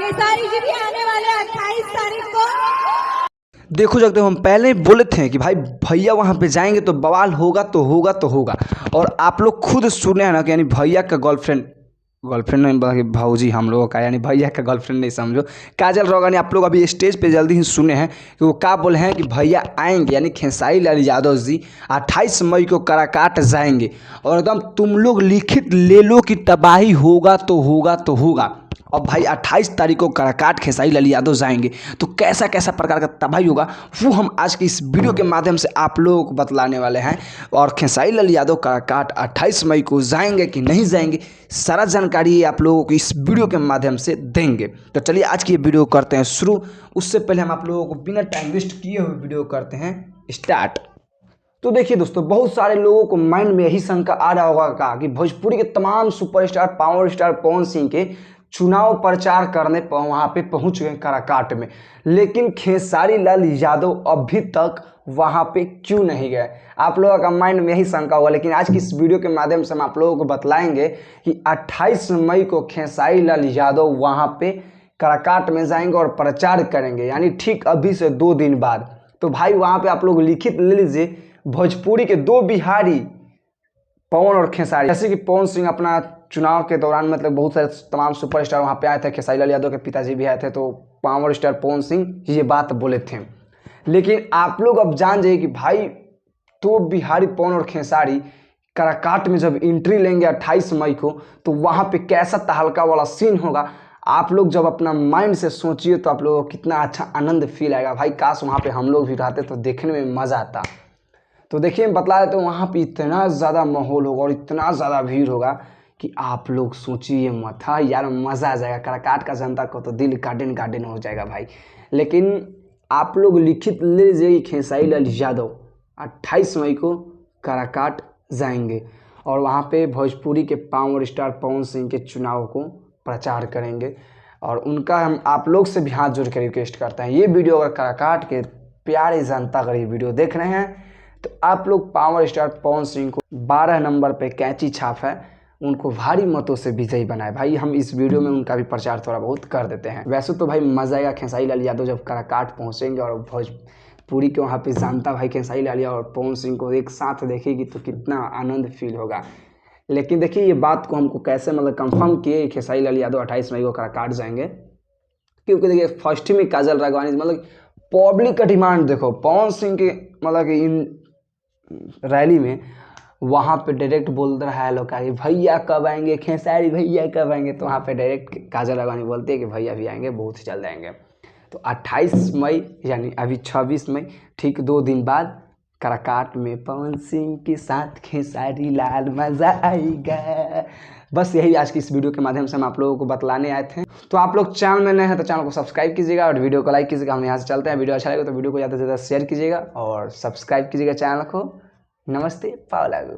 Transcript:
खेसारी जी भी आने वाले 28 तारीख को। देखो जगते हम पहले ही बोले थे कि भाई भैया वहाँ पे जाएंगे तो बवाल होगा तो होगा तो होगा। और आप लोग खुद सुने हैं ना कि यानी भैया का गर्लफ्रेंड नहीं बोला कि भाऊजी हम लोगों का, यानी भैया का गर्लफ्रेंड नहीं समझो, काजल रोगानी। आप लोग अभी स्टेज पे जल्दी ही सुने हैं कि वो क्या बोले हैं कि भैया आएंगे, यानी खेसारी लाल यादव जी 28 मई को काराकाट जाएंगे। और एकदम तुम लोग लिखित ले लो कि तबाही होगा तो होगा तो होगा। और भाई 28 तारीख को काराकाट खेसारी लाल यादव जाएंगे तो कैसा कैसा प्रकार का तबाही होगा वो हम आज की इस वीडियो के माध्यम से आप लोगों को बतलाने वाले हैं। और खेसारी लाल यादव काराकाट 28 मई को जाएंगे कि नहीं जाएंगे, सारा जानकारी आप लोगों को इस वीडियो के माध्यम से देंगे। तो चलिए आज की ये वीडियो करते हैं शुरू। उससे पहले हम आप लोगों को बिना टाइम वेस्ट किए हुए वीडियो करते हैं स्टार्ट। तो देखिए दोस्तों, बहुत सारे लोगों को माइंड में यही शंका आ रहा होगा कि भोजपुरी के तमाम superstar power star Pawan Singh के चुनाव प्रचार करने वहाँ पे पहुँच गए काराकाट में, लेकिन खेसारी लाल यादव अभी तक वहाँ पे क्यों नहीं गए। आप लोगों का माइंड में यही शंका होगा, लेकिन आज की इस वीडियो के माध्यम से हम आप लोगों को बतलाएंगे कि 28 मई को खेसारी लाल यादव वहाँ पे काराकाट में जाएंगे और प्रचार करेंगे, यानी ठीक अभी से 2 दिन बाद। तो भाई वहाँ पे आप लोग लिखित ले लीजिए, भोजपुरी के 2 बिहारी पवन और खेसारी, जैसे कि पवन सिंह अपना चुनाव के दौरान मतलब बहुत सारे तमाम सुपरस्टार वहाँ पे आए थे, खेसारी लाल यादव के पिताजी भी आए थे, तो पावर स्टार पवन सिंह ये बात बोले थे। लेकिन आप लोग अब जान जाइए कि भाई 2 बिहारी पवन और खेसारी काराकाट में जब एंट्री लेंगे 28 मई को, तो वहाँ पे कैसा तहलका वाला सीन होगा। आप लोग जब अपना माइंड से सोचिए तो आप लोगों को कितना अच्छा आनंद फील आएगा। भाई काश वहाँ पे हम लोग भी रहते तो देखने में मज़ा आता। तो देखिए, मैं बतला देता हूँ, वहाँ पे इतना ज़्यादा माहौल होगा और इतना ज़्यादा भीड़ होगा कि आप लोग सोचिए मत। हाँ यार, मज़ा आ जाएगा। काराकाट का जनता को तो दिल गार्डन गार्डन हो जाएगा भाई। लेकिन आप लोग लिखित ले लीजिए कि खेसारी लाल यादव 28 मई को काराकाट जाएंगे और वहाँ पे भोजपुरी के पावर स्टार पवन सिंह के चुनाव को प्रचार करेंगे। और उनका हम आप लोग से भी हाथ जोड़ कर रिक्वेस्ट करते हैं, ये वीडियो अगर काराकाट के प्यारे जनता अगर ये वीडियो देख रहे हैं तो आप लोग पावर स्टार पवन सिंह को 12 नंबर पे कैंची छाप है, उनको भारी मतों से विजयी बनाए। भाई हम इस वीडियो में उनका भी प्रचार थोड़ा बहुत कर देते हैं। वैसे तो भाई मज़ा आएगा खेसारी लाल यादव जब काराकाट पहुंचेंगे और भोजपुरी के वहाँ पे जानता भाई खेसारी लाल यादव और पवन सिंह को एक साथ देखेगी तो कितना आनंद फील होगा। लेकिन देखिए, ये बात को हमको कैसे मतलब कंफर्म किए खेसारी लाल यादव 28 मई को काराकाट जाएंगे, क्योंकि देखिए फर्स्ट ही में काजल राघवानी मतलब पब्लिक का डिमांड देखो, पवन सिंह के मतलब कि इन रैली में वहाँ पे डायरेक्ट बोल रहा है लोग कि भैया कब आएंगे, खेसारी भैया कब आएंगे, तो वहाँ पे डायरेक्ट काजल राघवानी बोलते हैं कि भैया भी आएंगे, बहुत जल्द आएंगे। तो 28 मई यानी अभी 26 मई, ठीक 2 दिन बाद काराकाट में पवन सिंह के साथ खेसारी लाल, मज़ा आएगा। बस यही आज की इस वीडियो के माध्यम से हम आप लोगों को बतलाने आए थे। तो आप लोग चैनल में नए हैं तो चैनल को सब्सक्राइब कीजिएगा और वीडियो को लाइक कीजिएगा। हम यहाँ से चलते हैं। वीडियो अच्छा लगे तो वीडियो को ज़्यादा से ज़्यादा शेयर कीजिएगा और सब्सक्राइब कीजिएगा चैनल को। नमस्ते, पाव लागू।